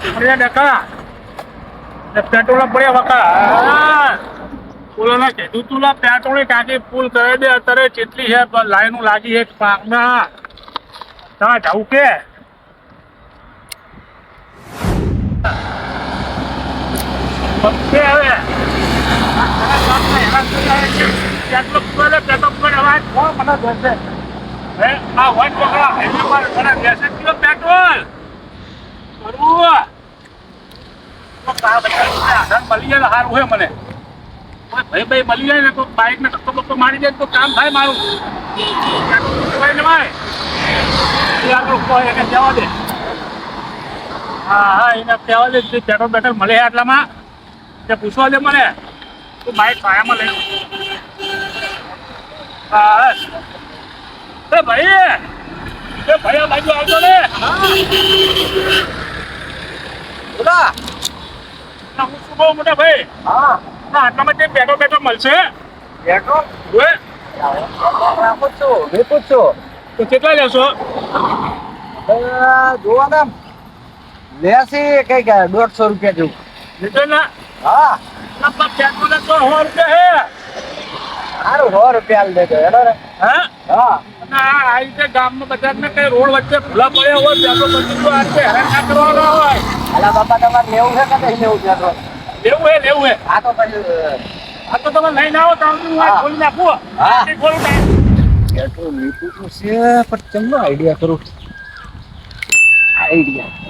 પડ્યા ડકા પેટ્રોલ પડ્યા વકા બોલો કીધું તું લા પેટ્રોલ ટાંકી ફૂલ કરી દે અત્યારે કેટલી છે લાઈનો લાગી છે પાકના તમે જવું કે હવે પેટ્રોલ મળી જાય સારું હોય મને ભાઈ ભાઈ મળી જાય ને તો બાઇક ને ધક્કો બક્કો મારી જાય તો કામ થાય મારું જવા દે હા એને કહેવા દે પેટ્રોલ બેટ્રોલ મળે આટલામાં તે પૂછવા દે મને તું બાઇક ભાડામાં લઈ હા એ ભાઈ આ બાજુ આવજો ને બોલા હું શું બહુ મોટા ભાઈ હા આટલામાં તે પેટ્રોલ બેટ્રોલ મળશે પેટ્રોલ રાખો છો વેચો છો તો કેટલા લેશો જોવા ને લેસી કઈક 150 રૂપિયા જેવું લીધો ને હા પેટ્રોલ તો 100 રૂપિયા હે સારું 100 રૂપિયા દેજો હેડો રે હા હા અને આ રીતે ગામમાં બજારમાં કઈ રોડ વચ્ચે ખુલ્લા પડ્યા હોય પેટ્રોલ બધી તો આ હેરાન ના કરવાનો હોય અલા બાપા તમારે લેવું છે કે નહીં લેવું પેટ્રોલ લેવું હે આ તો પછી આ તો તમે લઈને આવો તો હું ખોલી નાખું હા ખોલું પેટ્રોલ લીધું તો છે પણ ચમનો આઈડિયા કરું આઈડિયા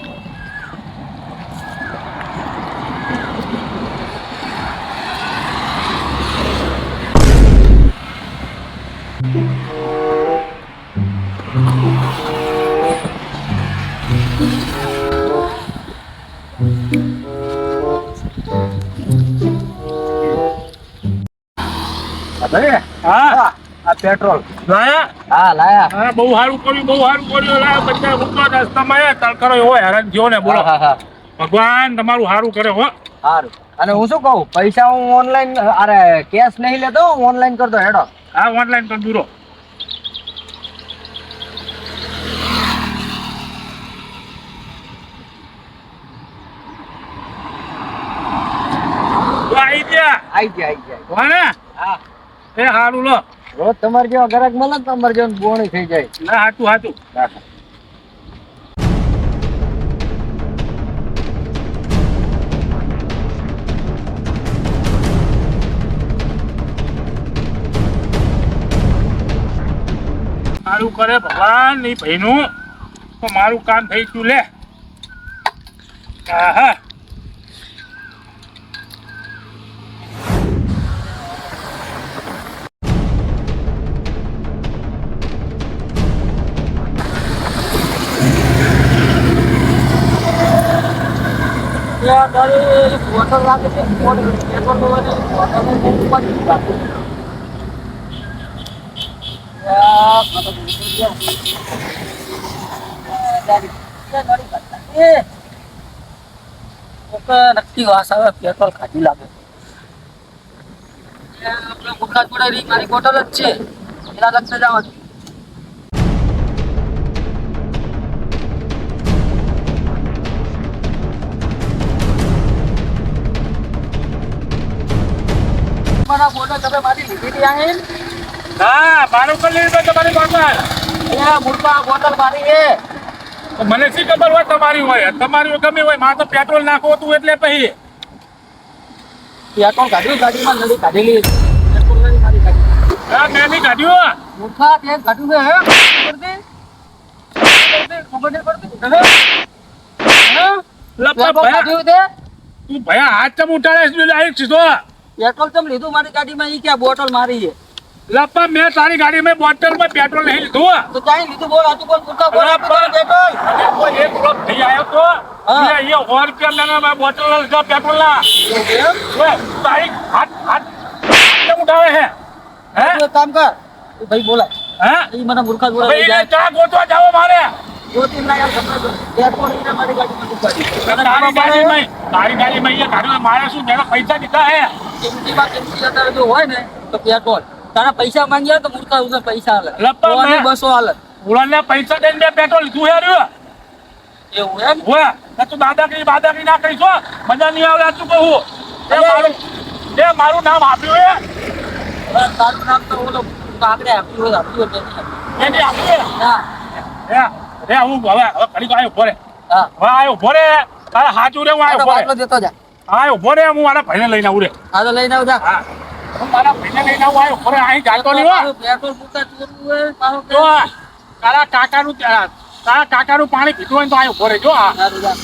હા આ પેટ્રોલ લાયા હા લાયા હા બહુ સારું કર્યું લાયા બધા ઉતવા રસ્તામાં તડકરો એવો હેરાન થયો ને બોલો હા ભગવાન તમારું સારું કરે હો સારું અને હું શું કહું પૈસા હું ઓનલાઈન અરે કેશ નહીં લેતો ઓનલાઈન કરતો હેડો હા ઓનલાઈન કરી દૂરો આવી ગયા આઈ જાય કોને હા એ સારું લો રોજ તમારે જેવા ગ્રાહક મળે ને તમારે જેવું બોણી થઈ જાય ના હાચું મારું કરે ભગવાન ની ભાઈનું તો મારું કામ થઈ ગયું લે હા બોટલ લાગે છે નક્કી વાસ આવે પેટ્રોલ ખાધી લાગે આપણે મુખા જોડે મારી બોટલ જ છે એના લગતા જવાનું બોટલ તમે મારી લીધી આહે ના મારું કરી લીધું તમારી બોટલ મૂર્ખા બોટલ મારી છે મને શી ખબર હોય તમારી ગમે હોય મારે તો પેટ્રોલ નાખવું હતું એટલે પછી પેટ્રોલ કાઢ્યું ગાડીમાં નદી કાઢેલી પેટ્રોલ નહીં મારી ગાડી હા મેં નહીં કાઢ્યું મૂર્ખા તે કાઢ્યું છે ખબર નહીં પડતી કાઢ્યું તે તું ભયા હાથ ચમ ઉઠાડે સીધો પેટ્રોલ ચમ લીધું મારી ગાડીમાં ઈ ક્યાં બોટલ મારી છે લપ્પા મેં તારી ગાડીમાં બોટલમાં પેટ્રોલ નહીં લીધું તો ચાઈ લીધું બોલ આતું બોલ મૂર્ખા બોલ પેટ્રોલ કોઈ એક લોક થઈ આવ્યો તો અહીંયા 100 રૂપિયા લેના બોટલ લીધા પેટ્રોલ ના તારી હાથ ચમ ઉઠાવે છે હે એક કામ કર ભાઈ બોલાય હે ઈ મને મૂર્ખા જોડે લઈ ભાઈ જાય ચા ગોતવા જાવ મારે દો તીન ના યાર પેટ્રોલ ઈને મારી ગાડીમાં ઉપાડી તારી ગાડીમાં અહીંયા ગાડીમાં મારે શું મેં પૈસા દીધા હે કિંમતીમાં કિંમતી અત્યારે જો હોય ને તો પેટ્રોલ તારા પૈસા માંગ્યા તો મૂર્ખા ઉસે પૈસા હાલે લપ્પા બસો હાલે ઉડાને પૈસા દઈને પેટ્રોલ લીધું હે રહ્યું એવું એમ ઓય ને તું દાદાગીરી ના કરીશ હો. મજા નહીં આવે આટલું કહું. મારું નામ આપ્યું એ તારું નામ તો ઓલો કાગડે આપ્યું એની આપ્યું હા રે હું હવે ઘડી આવ્યો ઉભો રે હા હવે આવ્યો ઉભો રે તારે સાચું રે હું આવ્યો ઉભો બાટલો રે દેતો જા હા ઉભો રે હું મારા ભાઈને લઈને આવું રે આ તો લઈને આવજા હા હું મારા ભાઈને લઈને આવું આવ્યો ઉભો રે અહીં ચાલતો નહીં હો પેટ્રોલ પૂરતા ચોરવું હોય પાછો જો તારા કાકાનું પાણી પીધું હોય ને તો આવ્યો ઉભો રે જો આ સારું જા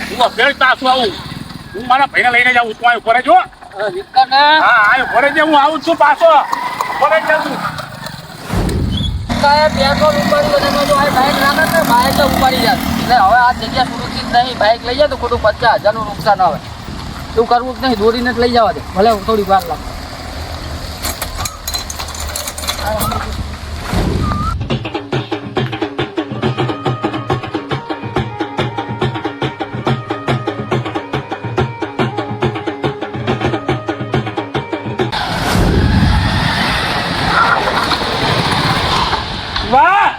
હું અભ્યાસ તાસું આવું હું મારા ભાઈને લઈને જાઉં તું આવ્યો ઉભો રે જો વિકર ને હા આવ્યો ઉભો રે જે હું આવું જ છું પાછો ઉભો રે જાઉં કાય પેટ્રોલ ઉપાડી અને જો આ બાઈક રાખે ને બાઈક તો ઉપાડી જાય એટલે હવે આ જગ્યા સુરક્ષિત નહીં બાઈક લઈ જાય તો ખોટું 50,000 નું નુકસાન આવે તું કરવું જ નહીં દોરીને જ લઈ જવા દે ભલે થોડી વાર લાગે વાહ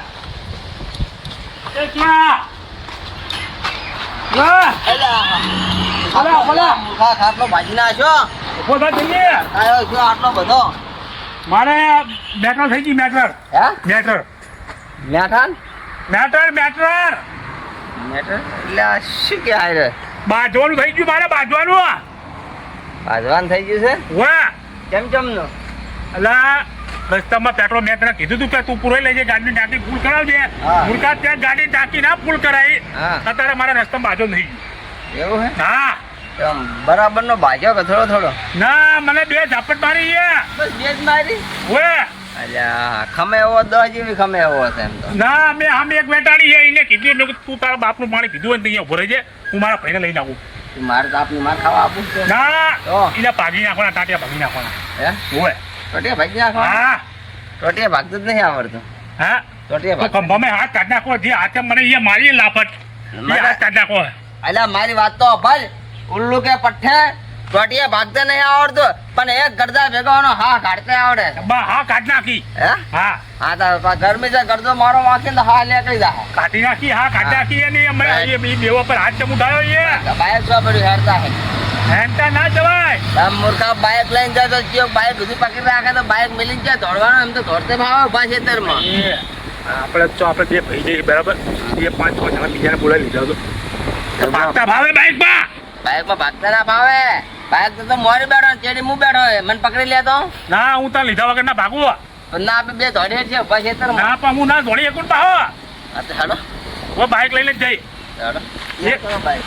એ ક્યાં વાહ મૂર્ખા ખાટલો ભાજી નાખ્યો ઉભો થા જઈએ આવ્યો છો આટલો બધો મારે મેટર થઈ ગઈ મેટર હે મેટર મેઠાન મેટર મેટર મેટર એટલે આ શું કે આય રે બાજવાનું થઈ ગયું મારે બાજવાનું બાજવાન થઈ ગયું છે વાહ કેમ કેમનું અલા રસ્તામાં પેટ્રોલ મેં તને કીધું તું કે તું પૂરો લઈ જજે ગાડીની ટાંકી ફૂલ કરાવજે હા. મુરકા ત્યાં ગાડી ટાંકી ના ફૂલ કરાવી હા. અત્યારે મારા રસ્તામાં બાજો નહીં એવું હે હા બરાબર નો ભાજ્યો કે થોડો થોડો ના મને બે ઝાપટ મારી છે બસ બે જ મારી ઓએ અલ્યા ખમે એવો 10 જેવી ખમે એવો હશે એમ તો ના મેં આમ એક વેટાડી છે એને કીધું એટલે કે તું તારા બાપનું પાણી પીધું હોય ને અહીંયા ઉભો રહેજે હું મારા ભાઈને લઈને આવું તું મારે તો આપની માર ખાવા આપું છે ના તો? એને ભાગી નાખવાના ટાટિયા ભાગી નાખવાના હે ઓએ ટોટિયા ભાગી નાખો હા ટોટિયા ભાગતું જ નહીં આવડતું હા ટોટિયા તો ભાગ ખંભામાં હાથ કાઢ નાખો જે હાથે મને અહીંયા મારી લાફટ એ હાથ કાઢ નાખો અલ્યા મારી વાત તો ભલ ઉલ્લુ કે પઠ્ઠે ટોટિયા ભાગતે નહીં આવડતું પણ એક ગરદા ભેગવાનો હા કાઢતે આવડે બા હા કાઢ નાખી હે હા હા તો ગરમી છે ગરદો મારો વાંકીને તો હા નીકળી જાય કાઢી નાખી હા કાઢી નાખી એની અમે એ બેવો પર હાથ ચમ ઉઠાયો એ બાઈક શું પડ્યું હેરતા હે હેંટા ના જવાય આમ મૂર્ખા બાઈક લઈને જાય તો કયો બાઈક સુધી પકડી રાખે તો બાઈક મિલી જાય દોડવાનો એમ તો દોડતે ભાવે ઉભા ખેતરમાં એ આપણે બે ભાઈ જઈએ બરાબર એ 5-6 જણા બીજાને બોલાવી લીધા તો ભાગતા ભાવે બાઈકમાં બાઈકમાં ભાગતા ના ભાવે બાઈક તો મોરી બેઠો ચેડી હું બેઠો હોય મને પકડી લે તો ના હું ત્યાં લીધા વગર ના ભાગું ના આપણે બે દોડીએ છીએ ઉભા ખેતરમાં ના પણ હું ના દોડી એકું પાહો હા તો હેડો હું બાઈક લઈને જ જઈ હેડો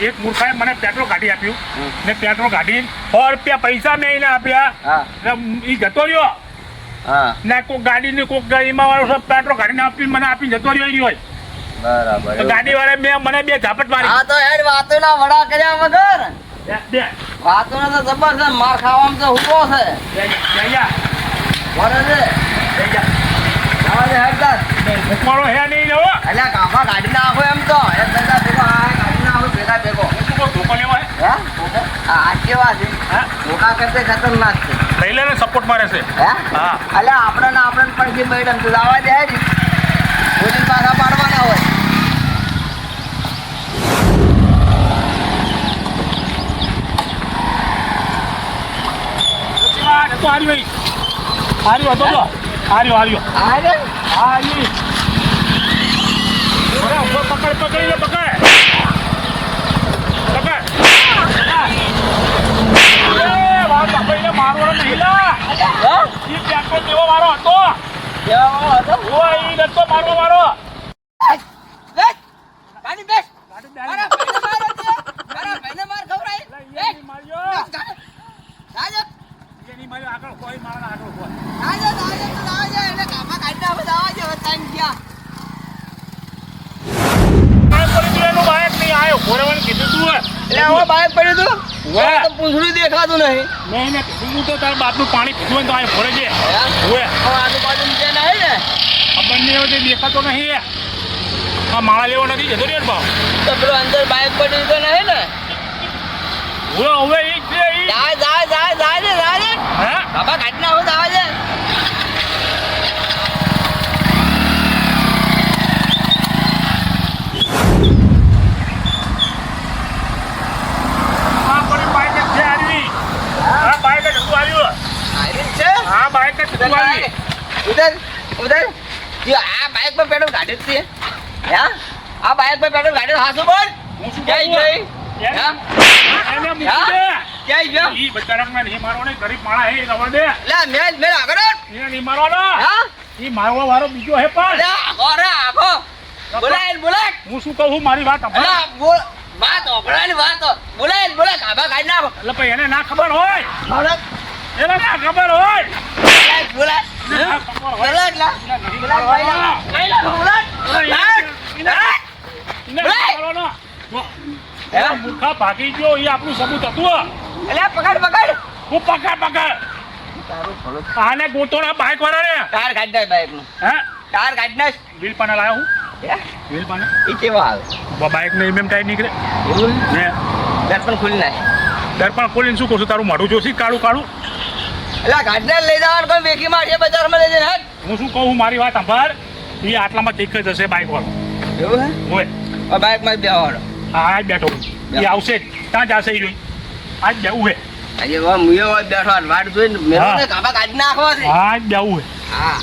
એક મૂર્ખાએ મને પેટ્રોલ કાઢી આપ્યું ને પેટ્રોલ કાઢી 100 રૂપિયા પૈસા મેં એને આપ્યા હા એ જતો રહ્યો હા ને કોઈક ગાડીની કોઈક ગાડીમાં વાળો પેટ્રોલ કાઢીને આપીને મને આપીને જતો રહ્યો હોય બરાબર તો ગાડી વાળા મને બે ઝાપટ મારી હા તો હેડ વાતો ના વડા કર્યા વગર બે વાતો ના તો જબરદસ્ત માર ખાવામાં તો હુકો છે વરે છે જવા દે હેડ તાર. ભૂખવાળો હે નહીં લો અલ્યા કાફા કાઢી નાખો એમ તો એક ભેગા ભેગો હા કાઢી નાખો ભેગા ભેગો તું કોઈ ધોકો લેવા હે હે આ કેવા છે હા ધોકા કરતે ખતરનાક છે લઈ લે સપોર્ટ મારે છે હે હા અલ્યા આપણે પડખી મેડમ તું જવા દે હેડ પોલીસ પાછા પાડવાના હોય તો હાર્યો હતો તો હાર્યો આ રે હારી પકડ લે પકડ એ વાત ભાઈને મારવાનો નહીં લા હે ઈ પેટ્રોલ કેવો મારો હતો કેવા હતો ઓય ઈ નતો મારો બેસ ગાડી બેસ ગાડી મારા ભાઈને માર ખવરાય બેસ માર્યો રાજા એની માર્યો આગળ કોઈ મારા આગળ કોઈ રાજા એને કામા કાઢી નાખો જવા દે હવે ટાઈમ ગયા એનું બાઈક નહીં આવ્યો ફોરવાનું કીધું તું એટલે હવે બાઈક પડ્યું તું વાહ. તો પૂંછડું દેખાતું નહીં મેં એને કીધું તો તારા બાપનું પાણી પીધું હોય ને તો આ ફોરે છે ઓય હવે આજુબાજુ નીચે નહીં ને ખબર નહીં હવે તે દેખાતો નહીં આ માળા લેવો નથી જતો રે ભાવ તો પેલું અંદર બાઈક પડ્યું તો નહીં ને હવે ઈ છે ઈ જાય ને હે બાબા કાઢી નાખો જવા દે વાળી. ઉધર ઉધર જે આ બાઇક પર પેટ્રોલ કાઢે છે હે આ બાઇક પર પેટ્રોલ કાઢે હાસો બોલ હું શું ક્યાં કહું? ગઈ એને- હા? એને મૂકી દે. ક્યાં ગયો ઈ બચારાને નહીં મારવાનો, ઈ ગરીબ માણસ હે, ઈ રવા દે. લે મેલ આગળ એને નહીં મારવાનો. હા ઈ મારવા વાળો બીજો હે પણ. લે આગો બોલાય હું શું કહું છું, મારી વાત સાંભળ. અલા બોલ વાત ઓભળાની વાત બોલાય કાબા કાઢ નાખો એટલે પછી એને ના ખબર હોય, બોલાય એને ના ખબર હોય. બોલાય ના ખબર હોય. બોલાય લા એને નહીં મારવાનો. એને નહીં મારવાનો. હે? એ મૂર્ખા ભાગી ગયો, એ આપણું સબૂત હતું. અલ્યા પકડ હું પકડ. તારું ભલો આને ગોતોના બાઈક વાળાને. ટાયર કાઢ નાખ બાઈક નું હે ટાયર કાઢ નાખ વ્હીલ પાને લાયો હું હે વ્હીલ પાને ઈ કેવા આવે બાઈક ને એમ ટાઈટ નીકળે એવું ને બેટ પણ ખુલી નાખ દર્પણ ખોલીને શું કહું છું, તારું મોઢું જોશી કાળું. અલ્યા ગાડને લઈ જવાનું કોઈ વેકી મારશે બજારમાં લઈ જઈને હેડ હું શું કહું, મારી વાત સાંભળ. એ આટલામાં ચેક જ હશે બાઈક વાળો. એવું હે હોય આ બાઈક માં બેહવાનો હા આજ બેઠો એ આવશે જ. ત્યાં જશે એ જોઈ આજ બેવું હે. આજે મુયો બેઠો વાટ જોઈને મેરો ને કાબા કાઢી નાખવા છે આજ બેવું હે. હા